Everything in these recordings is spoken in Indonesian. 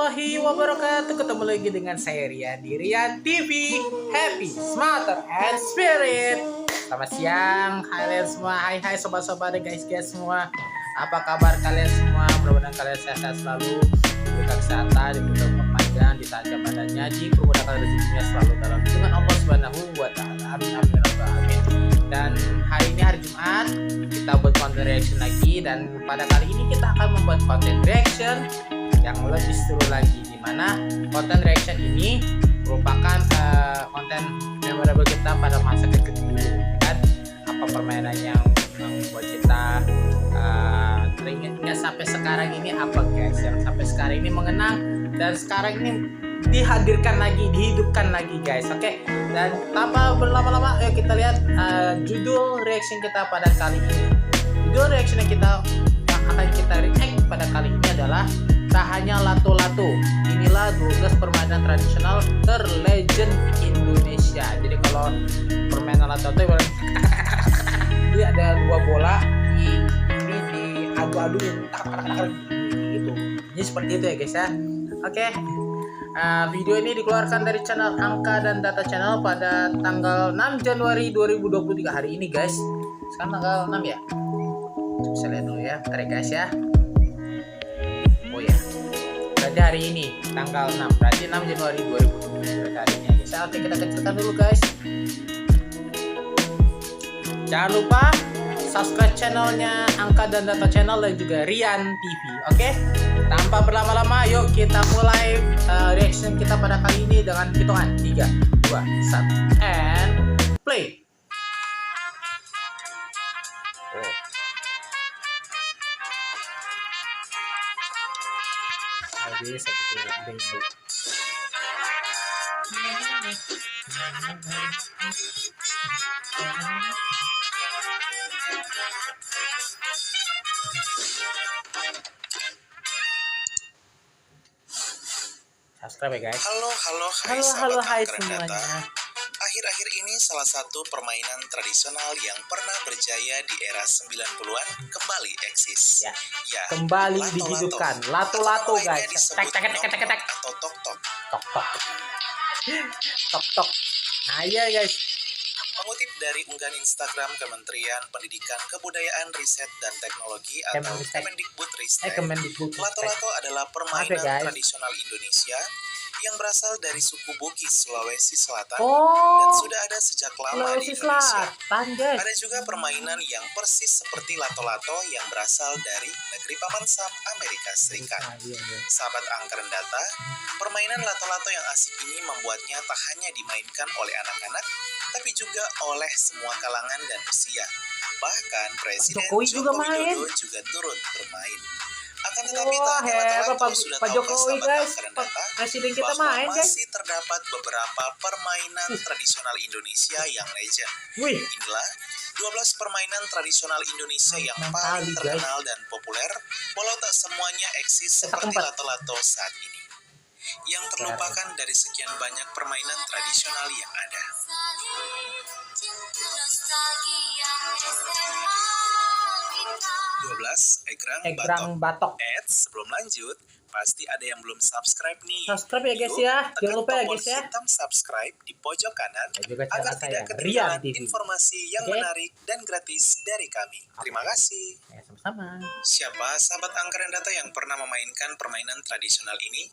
warahmatullahi wabarakatuh. Ketemu lagi dengan saya Rian di Rian TV. Happy, smarter, and spirit. Selamat siang kalian semua. Hai sobat-sobat dan guys semua. Apa kabar kalian semua? Mudah-mudahan kalian sehat selalu, diberikan kesehatan, diberikan umur panjang, ditancap badannya, dipermudahkan rezekinya selalu dalam lindungan Allah Subhanahu wa taala. Amin amin ya rabbal alamin. Dan hari ini hari Jumat, kita buat konten reaction lagi, dan pada kali ini kita akan membuat konten reaction yang lebih seru lagi, dimana konten reaction ini merupakan konten memorable kita pada masa kecil dulu, kan? Apa permainan yang membuat kita teringat sampai sekarang ini, apa guys yang sampai sekarang ini mengenang dan sekarang ini dihadirkan lagi, dihidupkan lagi guys. Oke, dan tanpa berlama-lama ayo kita lihat judul reaction kita pada kali ini. Judul reaction yang akan kita react pada kali ini adalah tak hanya lato-lato. Inilah 12 permainan tradisional terlegend Indonesia. Jadi kalau permainan lato-lato ini ada dua bola ini diadu-adu gitu. Jadi seperti itu ya guys ya. Oke. Video ini dikeluarkan dari channel Angka dan Data Channel pada tanggal 6 Januari 2023 hari ini guys. Sekarang tanggal 6 ya. Bisa lihat dulu ya, bentar ya guys ya. Oh ya, berarti hari ini tanggal 6, berarti 6 Januari 2023 hari ini guys. Oke, kita kecilkan dulu guys. Jangan lupa subscribe channelnya Angka dan Data Channel dan juga Rian TV. Oke, tanpa berlama-lama yuk kita mulai reaction kita pada kali ini dengan hitungan 3, 2, 1 and play. Bisa bikin subscribe ya guys. Halo hai semuanya. semuanya. Akhir-akhir ini salah satu permainan tradisional yang pernah berjaya di era 90-an kembali eksis. Ya, kembali dihidupkan. Lato-lato guys. Disebut Tek atau tok-tok. Tok. Nah iya guys. Mengutip dari unggahan Instagram Kementerian Pendidikan, Kebudayaan, Riset dan Teknologi atau Kemendikbudristek, lato-lato adalah permainan tradisional Indonesia yang berasal dari suku Bugis, Sulawesi Selatan, dan sudah ada sejak lama di Indonesia. Ada juga permainan yang persis seperti lato-lato yang berasal dari negeri Paman Sam, Amerika Serikat. Sahabat Angka dan Data, permainan lato-lato yang asik ini membuatnya tak hanya dimainkan oleh anak-anak, tapi juga oleh semua kalangan dan usia. Bahkan Presiden Joko Widodo juga turut bermain. Akan tetapi tak hanya lato-lato sudah tahu sahabat Angka dan Data, Presiden kita bahwa main guys. masih terdapat beberapa permainan tradisional Indonesia yang legend. Inilah 12 permainan tradisional Indonesia yang paling terkenal dan populer, walau tak semuanya eksis seperti lato-lato saat ini. Yang terlupakan dari sekian banyak permainan tradisional yang ada. 12 Egrang Batok. Sebelum lanjut, pasti ada yang belum subscribe nih. Subscribe ya guys ya. Jangan lupa ya guys ya. Hitam subscribe di pojok kanan agar tidak Rian ketinggalan TV. informasi yang menarik dan gratis dari kami. Terima kasih. Ya, sama-sama. Siapa sahabat Angka dan Data yang pernah memainkan permainan tradisional ini?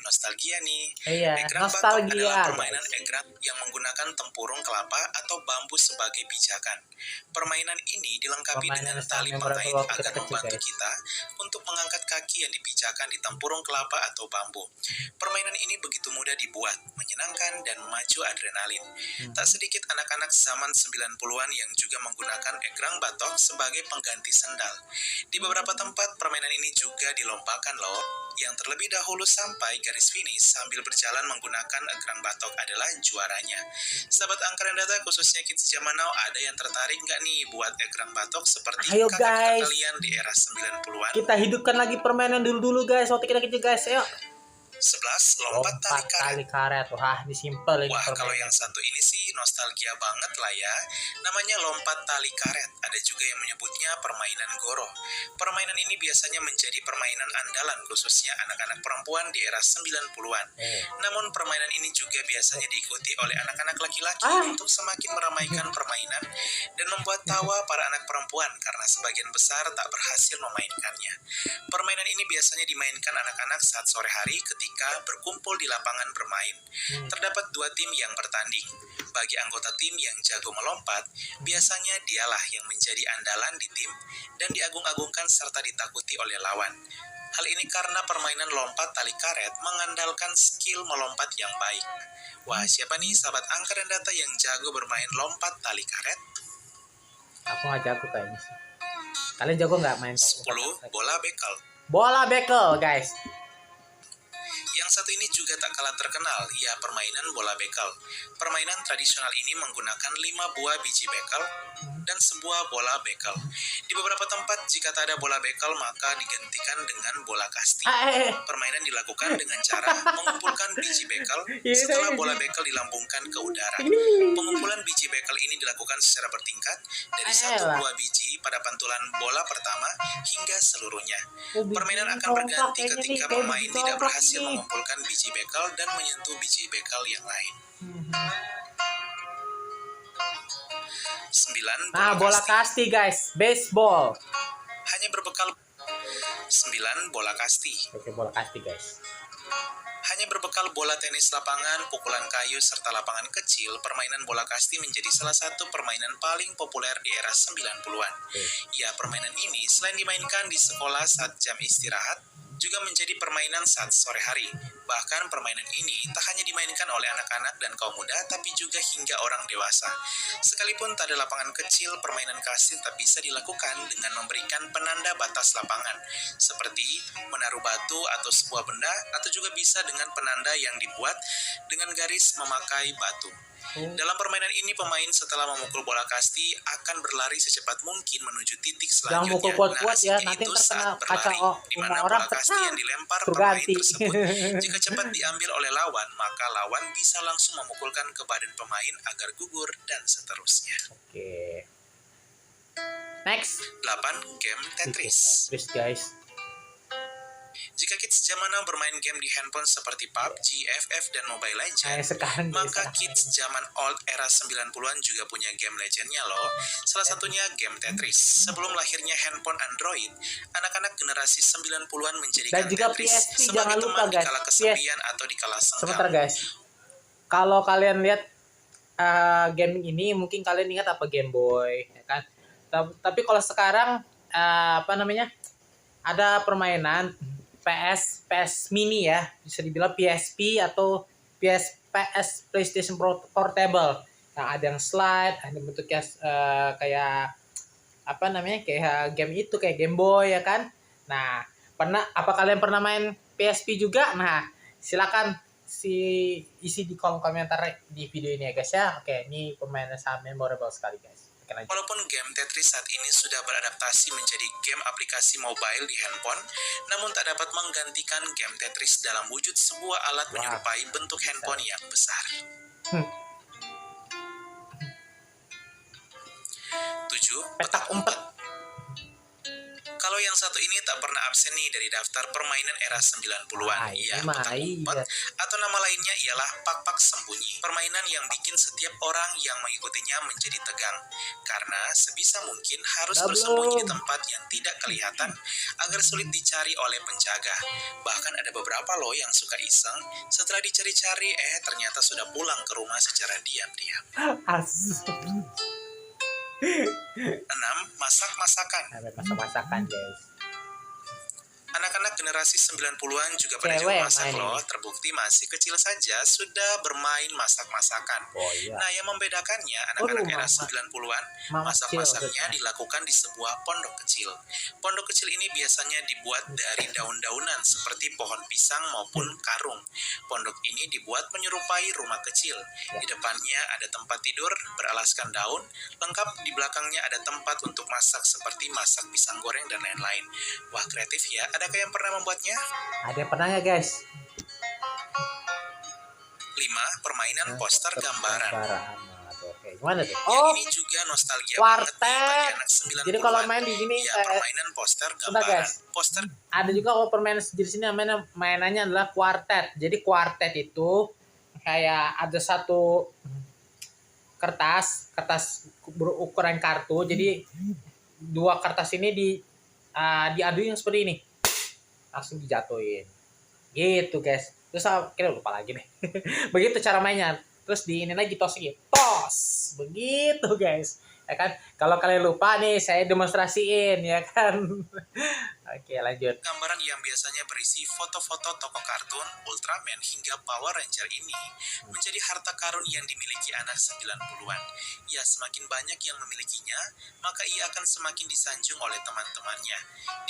Nostalgia nih. Egrang Batok adalah permainan egrang yang menggunakan tempurung kelapa atau bambu sebagai pijakan. Permainan ini dilengkapi dengan tali pengait agar membantu kita untuk mengangkat kaki yang dipijakan di tempurung kelapa atau bambu. Permainan ini begitu mudah dibuat, menyenangkan dan memacu adrenalin. Tak sedikit anak-anak zaman 90-an yang juga menggunakan egrang batok sebagai pengganti sendal. Di beberapa tempat permainan ini juga dilombakan loh. Yang terlebih dahulu sampai garis finish sambil berjalan menggunakan egrang batok adalah juaranya. Sahabat Angka dan Data khususnya kids zaman now, ada yang tertarik nggak nih buat egrang batok seperti kakak-kakak kalian di era 90-an? Kita hidupkan lagi permainan dulu guys, waktu kita kecil guys, ayo. 11 lompat tali karet. Wah, ini simple ini. Wah, kalau yang satu ini sih nostalgia banget lah ya. Namanya lompat tali karet. Ada Ada juga yang menyebutnya permainan goro. Permainan ini biasanya menjadi permainan andalan khususnya anak-anak perempuan di era 90-an. Namun permainan ini juga biasanya diikuti oleh anak-anak laki-laki untuk semakin meramaikan permainan dan membuat tawa para anak perempuan karena sebagian besar tak berhasil memainkannya. Permainan ini biasanya dimainkan anak-anak saat sore hari ketika berkumpul di lapangan bermain. Terdapat 2 tim yang bertanding. Bagi anggota tim yang jago melompat, biasanya dialah yang menjadi andalan di tim dan diagung-agungkan serta ditakuti oleh lawan. Hal ini karena permainan lompat tali karet mengandalkan skill melompat yang baik. Wah, siapa nih sahabat angka dan data yang jago bermain lompat tali karet? Aku nggak jago kayaknya sih. Kalian jago nggak main? 10. Bola bekel. Bola bekel, guys. Yang satu ini juga tak kalah terkenal, ya permainan bola bekel. Permainan tradisional ini menggunakan 5 buah biji bekel dan sebuah bola bekel. Di beberapa tempat jika tak ada bola bekel maka digantikan dengan bola kasti. Permainan dilakukan dengan cara mengumpulkan biji bekel setelah bola bekel dilambungkan ke udara. Pengumpulan biji bekel ini dilakukan secara bertingkat dari 1 buah biji pada pantulan bola pertama hingga seluruhnya. Permainan akan berganti ketika pemain tidak berhasil mengumpulkan biji bekel dan menyentuh biji bekel yang lain. 9. Bola kasti, guys. Baseball. Hanya berbekal 9. Bola kasti. Oke, bola kasti, guys. Hanya berbekal bola tenis lapangan, pukulan kayu, serta lapangan kecil, permainan bola kasti menjadi salah satu permainan paling populer di era 90-an. Ya, permainan ini selain dimainkan di sekolah saat jam istirahat, juga menjadi permainan saat sore hari. Bahkan permainan ini tak hanya dimainkan oleh anak-anak dan kaum muda, tapi juga hingga orang dewasa. Sekalipun tak ada lapangan kecil, permainan kasti tak bisa dilakukan dengan memberikan penanda batas lapangan, seperti menaruh batu atau sebuah benda, atau juga bisa dengan penanda yang dibuat dengan garis memakai batu. Dalam permainan ini, pemain setelah memukul bola kasti akan berlari secepat mungkin menuju titik selanjutnya. Jangan mukul kuat-kuat ya, nanti itu terkena saat berlari, di mana orang bola kasti yang dilempar pemain tersebut jika cepat diambil oleh lawan, maka lawan bisa langsung memukulkan ke badan pemain agar gugur dan seterusnya. Oke. Next. 8. Game Tetris. Tetris, guys. Jika kids zaman now bermain game di handphone seperti PUBG, FF, dan Mobile Legends, maka kids zaman old era 90-an juga punya game legendnya loh. Salah satunya game Tetris. Sebelum lahirnya handphone Android, anak-anak generasi 90-an menjadikan Tetris PSP, sebagai teman di kala kesepian atau di kala senggang. Sebentar guys, kalau kalian lihat game ini mungkin kalian ingat apa Game Boy, ya kan? Tapi kalau sekarang ada permainan PS mini ya, bisa dibilang PSP atau PS PlayStation Portable. Nah, ada yang slide, ada bentuknya kayak kayak game itu, kayak Game Boy ya kan. Nah, kalian pernah main PSP juga? Nah, silakan isi di kolom komentar di video ini ya guys ya. Oke, ini permainan sangat memorable sekali guys. Walaupun game Tetris saat ini sudah beradaptasi menjadi game aplikasi mobile di handphone, namun tak dapat menggantikan game Tetris dalam wujud sebuah alat menyerupai bentuk handphone yang besar. 7. Petak umpet. Kalau yang satu ini tak pernah absen nih dari daftar permainan era 90-an, ya, petak umpet, atau nama lainnya ialah pak-pak sembunyi. Permainan yang bikin setiap orang yang mengikutinya menjadi tegang, karena sebisa mungkin harus bersembunyi di tempat yang tidak kelihatan agar sulit dicari oleh penjaga. Bahkan ada beberapa loh yang suka iseng, setelah dicari-cari, ternyata sudah pulang ke rumah secara diam-diam. 6. Masak-masakan. Masak-masakan guys. Anak-anak generasi 90-an juga pada jago masak loh. Terbukti masih kecil saja sudah bermain masak-masakan. Nah, yang membedakannya anak-anak era 90-an, masak-masaknya dilakukan di sebuah pondok kecil. Pondok kecil ini biasanya dibuat dari daun-daunan seperti pohon pisang maupun karung. Pondok ini dibuat menyerupai rumah kecil. Di depannya ada tempat tidur beralaskan daun, lengkap di belakangnya ada tempat untuk masak seperti masak pisang goreng dan lain-lain. Wah, kreatif ya. Adakah yang pernah membuatnya? Ada yang pernah nggak guys? 5. Permainan poster gambaran. Mana tuh? Yang ini juga nostalgia banget nih bagi anak 90-an. Jadi kalau main di sini permainan poster gambaran. guys. Poster ada juga kalau permainan di sini mainannya adalah kuartet. Jadi kuartet itu kayak ada satu kertas berukuran kartu. Jadi dua kertas ini diaduin seperti ini. Langsung dijatuhin. Gitu, guys. Terus kira lupa lagi nih. Begitu cara mainnya. Terus di ini lagi tos gitu. Tos. Begitu, guys. Ya kan? Kalau kalian lupa nih, saya demonstrasiin ya kan. Oke, lanjut. Gambaran yang biasanya berisi foto-foto tokoh kartun, Ultraman hingga Power Ranger ini menjadi harta karun yang dimiliki anak 90-an. Ya, semakin banyak yang memilikinya, maka ia akan semakin disanjung oleh teman-temannya.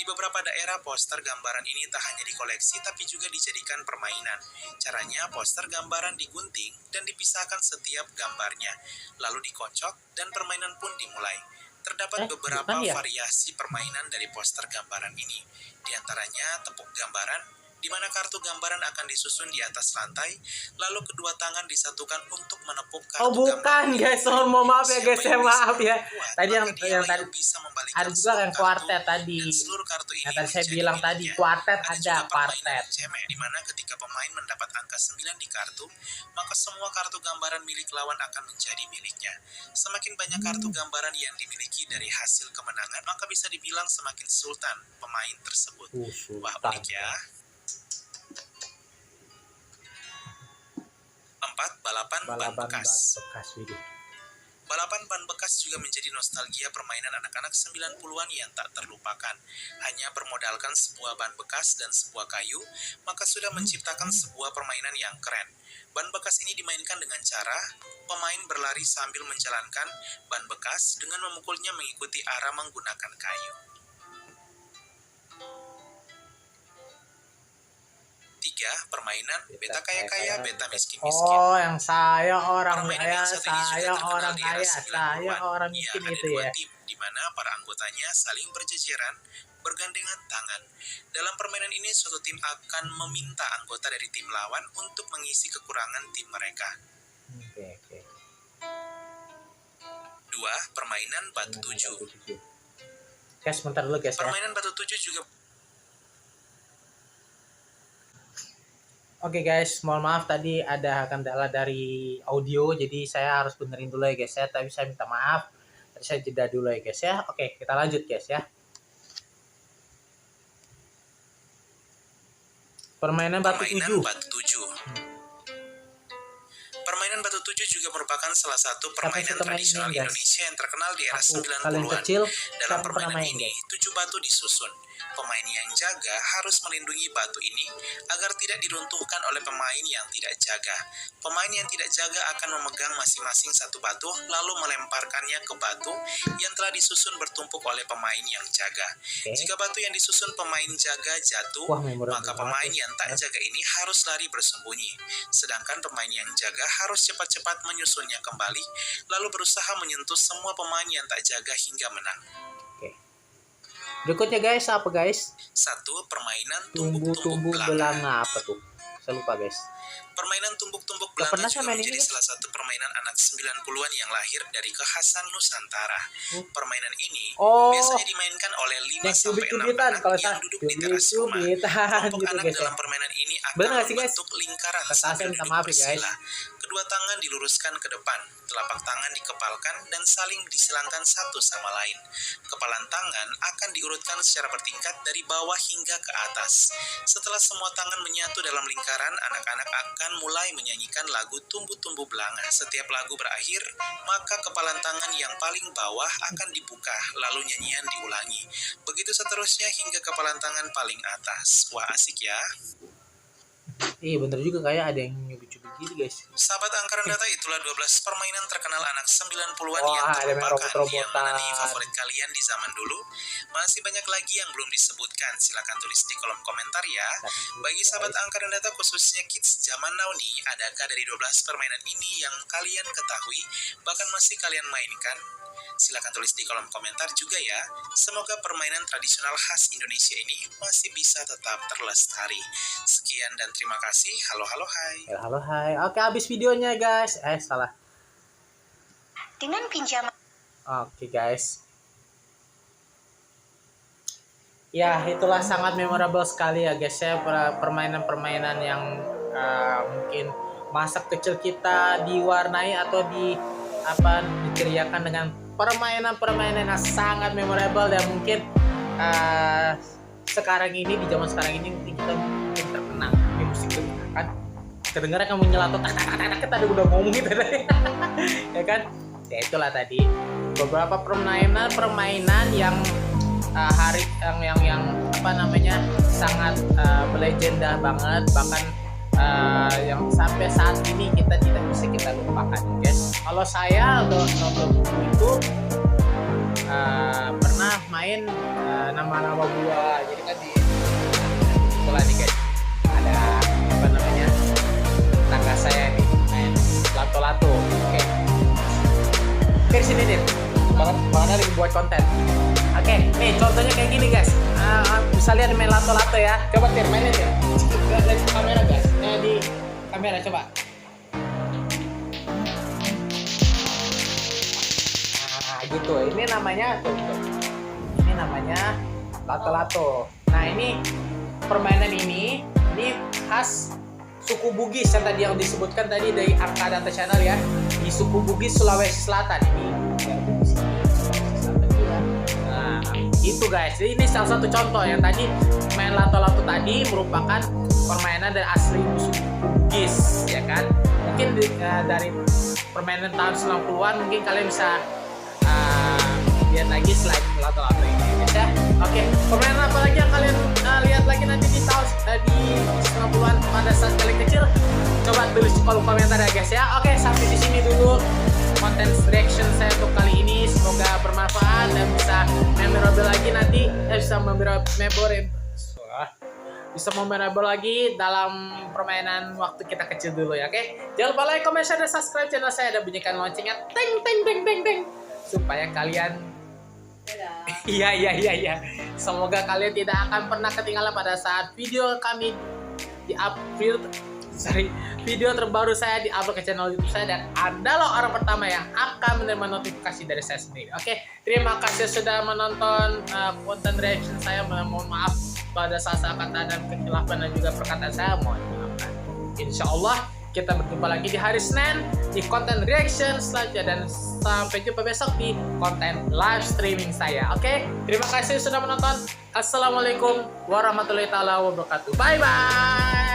Di beberapa daerah, poster gambaran ini tak hanya dikoleksi tapi juga dijadikan permainan. Caranya, poster gambaran digunting dan dipisahkan setiap gambarnya, lalu dikocok dan permainan pun dimulai. Terdapat beberapa variasi permainan dari poster gambaran ini. Di antaranya tepuk gambaran, di mana kartu gambaran akan disusun di atas lantai, lalu kedua tangan disatukan untuk menepuk kartu bukan gambaran. Guys, mohon maaf ya guys, maaf ya. Tadi yang tadi ada juga yang kuartet tadi. Yang tadi saya bilang tadi kuartet ada kuartet. Di mana ketika pemain mendapat angka 9 di kartu, maka semua kartu gambaran milik lawan akan menjadi miliknya. Semakin banyak kartu gambaran yang dimiliki dari hasil kemenangan, maka bisa dibilang semakin sultan pemain tersebut. Wah, unik ya. 4. Balapan ban bekas. Balapan ban bekas juga menjadi nostalgia permainan anak-anak 90-an yang tak terlupakan. Hanya bermodalkan sebuah ban bekas dan sebuah kayu, maka sudah menciptakan sebuah permainan yang keren. Ban bekas ini dimainkan dengan cara pemain berlari sambil menjalankan ban bekas dengan memukulnya mengikuti arah menggunakan kayu. 3. Permainan beta kaya-kaya, beta miskin-miskin. Oh, yang saya orang kaya, saya orang kaya, saya orang miskin itu ya. Tim di mana para anggotanya saling berjejeran, bergandengan tangan. Dalam permainan ini, suatu tim akan meminta anggota dari tim lawan untuk mengisi kekurangan tim mereka. Oke. 2. Permainan batu tujuh. Guys, sebentar dulu guys. Permainan batu tujuh juga. Oke guys, mohon maaf tadi ada kendala dari audio, jadi saya harus benerin dulu ya guys ya. Tapi saya minta maaf, tadi saya jeda dulu ya guys ya. Oke, kita lanjut guys ya. Permainan batu tujuh. Permainan batu tujuh juga merupakan salah satu permainan tradisional Indonesia yang terkenal di era 90-an. Dalam permainan ini, 7 batu disusun. Pemain yang jaga harus melindungi batu ini agar tidak diruntuhkan oleh pemain yang tidak jaga. Pemain yang tidak jaga akan memegang masing-masing satu batu lalu melemparkannya ke batu yang telah disusun bertumpuk oleh pemain yang jaga. Jika batu yang disusun pemain jaga jatuh, maka pemain yang tak jaga ini harus lari bersembunyi. Sedangkan pemain yang jaga harus cepat-cepat menyusunnya kembali lalu berusaha menyentuh semua pemain yang tak jaga hingga menang. Berikutnya guys, apa guys? 1. Permainan tumbuk-tumbuk belanga. Apa tuh? Saya lupa guys. Permainan tumbuk-tumbuk belanga juga menjadi salah satu permainan anak 90-an yang lahir dari kekhasan Nusantara. Permainan ini biasanya dimainkan oleh 5-6 anak yang duduk di teras rumah. Kelompok anak dalam permainan ini akan membentuk lingkaran sambil duduk bersila. Kedua tangan diluruskan ke depan, telapak tangan dikepalkan dan saling disilangkan satu sama lain. Kepalan tangan akan diurutkan secara bertingkat dari bawah hingga ke atas. Setelah semua tangan menyatu dalam lingkaran, anak-anak akan mulai menyanyikan lagu Tumbuh-Tumbuh Belanga. Setiap lagu berakhir, maka kepalan tangan yang paling bawah akan dibuka, lalu nyanyian diulangi. Begitu seterusnya hingga kepalan tangan paling atas. Wah, asik ya. Iya bener juga, kayak ada yang nyubit-nyubit gitu guys. Sahabat Angkatan Data, itulah 12 permainan terkenal anak 90-an yang terlupakan. Yang mana nih favorit kalian di zaman dulu? Masih banyak lagi yang belum disebutkan, silakan tulis di kolom komentar ya. Bagi sahabat Angkatan Data khususnya kids zaman now nih, adakah dari 12 permainan ini yang kalian ketahui bahkan masih kalian mainkan? Silakan tulis di kolom komentar juga ya. Semoga permainan tradisional khas Indonesia ini masih bisa tetap terlestari. Sekian dan terima kasih. Halo hai. Halo hai. Oke, habis videonya guys. Salah. dengan pinjaman. Oke guys. Ya, itulah sangat memorable sekali ya guys ya, permainan-permainan yang mungkin masa kecil kita diwarnai atau diceriakan dengan permainan-permainan yang sangat memorable dan mungkin sekarang ini di zaman sekarang ini mungkin kita mungkin terkenang di musik itu kan. Kedengaran kamu nyelatot kita udah ngomong gitu ya kan. Ya itulah tadi beberapa permainan yang yang apa namanya sangat melegenda banget, bahkan yang sampai saat ini kita tidak bisa kita lupakan guys. Kalau saya untuk itu pernah main nama-nama buah, jadi kan di sekolah nih guys ada apa namanya tangga saya nih main lato-lato. Oke, sini deh banget lagi buat konten. Oke, nih contohnya kayak gini guys. Bisa lihat main lato-lato ya. Coba Tir, mainin ya. Lihat kamera guys. Di kamera coba. Nah, gitu. Ini namanya tuh. Ini namanya lato-lato. Nah, ini permainan ini khas suku Bugis yang tadi yang disebutkan tadi dari Arka Data Channel ya. Di suku Bugis Sulawesi Selatan ini. Itu guys, jadi ini salah satu contoh yang tadi main lato-lato tadi merupakan permainan dari asli suku Bugis ya kan. Mungkin dari permainan tahun 90-an mungkin kalian bisa lihat lagi selain lato-lato ini ya. Oke, permainan apa lagi yang kalian lihat lagi nanti di tahun di 90-an pada saat kalian kecil? Coba tulis di kolom komentar ya guys ya. Oke, sampai di sini dulu konten reaction saya untuk kali ini, semoga bermanfaat dan bisa memorable lagi nanti, bisa memorable lagi dalam permainan waktu kita kecil dulu ya. Oke, jangan lupa like, comment, share, dan subscribe channel saya dan bunyikan loncengnya teng teng teng teng teng supaya kalian iya semoga kalian tidak akan pernah ketinggalan pada saat video kami video terbaru saya di-upload ke channel YouTube saya, dan adalah orang pertama yang akan menerima notifikasi dari saya sendiri. Oke, terima kasih sudah menonton konten reaction saya. Mohon maaf pada saat kata dan kekhilafan dan juga perkataan saya, mohon dimaafkan. Insya Allah kita berjumpa lagi di hari Senin di konten reaction selanjutnya, dan sampai jumpa besok di konten live streaming saya. Oke, terima kasih sudah menonton. Assalamualaikum warahmatullahi wabarakatuh. Bye bye.